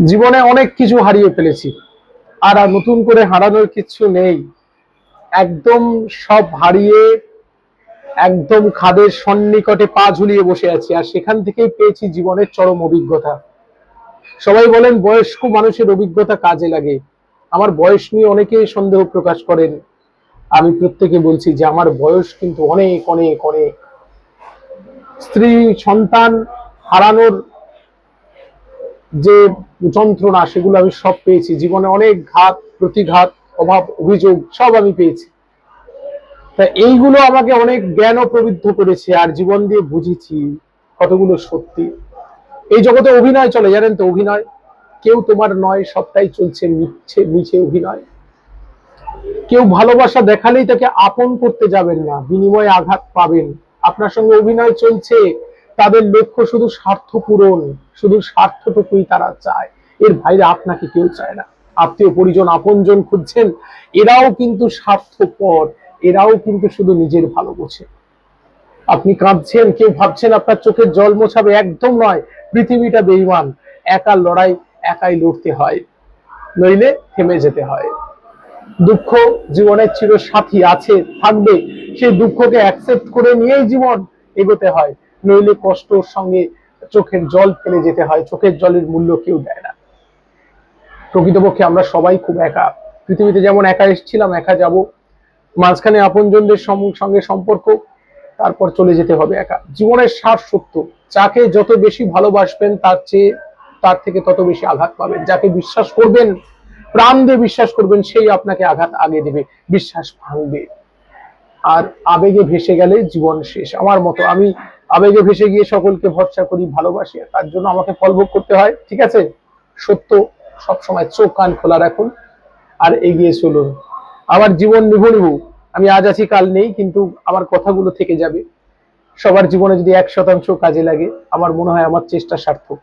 জীবনে অনেক কিছু হারিয়ে ফেলেছি, আর নতুন করে হারানোর কিছু নেই। একদম সব হারিয়ে একদম খাদের সন্নিকটে পা ঝুলিয়ে বসে আছি, আর সেখান থেকেই পেয়েছি জীবনের চরম অভিজ্ঞতা। সবাই বলেন বয়স্ক মানুষের অভিজ্ঞতা কাজে লাগে। আমার বয়স নিয়ে অনেকেই সন্দেহ প্রকাশ করেন। আমি প্রত্যেকে বলছি যে আমার বয়স কিন্তু অনেক অনেক অনেক। স্ত্রী সন্তান হারানোর যে যন্ত্রণা, সেগুলো আমি সব পেয়েছি। জীবনে অনেক ঘাত প্রতিঘাত, অভাব অভিযোগ সব আমি পেয়েছি। তা এইগুলো আমাকে অনেক জ্ঞান প্রবৃদ্ধ করেছে, আর জীবন দিয়ে বুঝেছি কতগুলো সত্যি। এই জগতে অভিনয় চলে, জানেন তো? অভিনয় কেউ তোমার নয়, সবটাই চলছে মিছে মিছে অভিনয়। কেউ ভালোবাসা দেখালেই তাকে আপন করতে যাবেন না, বিনিময়ে আঘাত পাবেন। আপনার সঙ্গে অভিনয় চলছে, তাদের লক্ষ্য শুধু স্বার্থ পূরণ, শুধু স্বার্থটুকুই তারা চায়, এর বাইরে আপনাকে কেউ চায় না। আত্মীয় পরিজন আপনজন খুঁজছেন, এরাও কিন্তু স্বার্থপর, এরাও কিন্তু শুধু নিজের ভালো বোঝে। আপনি কাঁদছেন, কেউ ভাবছেন আপনার চোখের জল মোছাবে, একদম নয়। পৃথিবীটা বেঈমান, একা লড়াই একাই লড়তে হয়, নইলে থেমে যেতে হয়। দুঃখ জীবনের চির সাথী আছে, থাকবে। সেই দুঃখকে অ্যাকসেপ্ট করে নিয়েই জীবন এগোতে হয়, নইলে কষ্টর সঙ্গে চোখের জল ফেলে যেতে হয়। চোখের জলের মূল্য কেউ দেয় না। প্রকৃতপক্ষে আমরা সবাই খুব একা। পৃথিবীতে যেমন একা এসেছিলাম, একা যাব। মাঝখানে আপনজনদের সঙ্গে সম্পর্ক, তারপর চলে যেতে হবে একা। জীবনের সার সত্য, যাকে যত বেশি ভালোবাসবেন তার থেকে তত বেশি আঘাত পাবেন। যাকে বিশ্বাস করবেন, প্রাণ দিয়ে বিশ্বাস করবেন, সেই আপনাকে আঘাত আগে দেবে, বিশ্বাস ভাঙবে। আর আবেগে ভেসে গেলে জীবন শেষ। আমার মতো আমি আবেগে ভেসে গিয়ে সকলকে ভরসা করি, ভালোবাসি, তার জন্য আমাকে ফল ভোগ করতে হয়। ঠিক আছে? সত্য সবসময় চোখ কান খোলা রাখুন আর এগিয়ে চলুন। আমার জীবন নিভু নিভু, আমি আজ আছি কাল নেই, কিন্তু আমার কথাগুলো থেকে যাবে। সবার জীবনে যদি 1% কাজে লাগে, আমার মনে হয় আমার চেষ্টা সার্থক।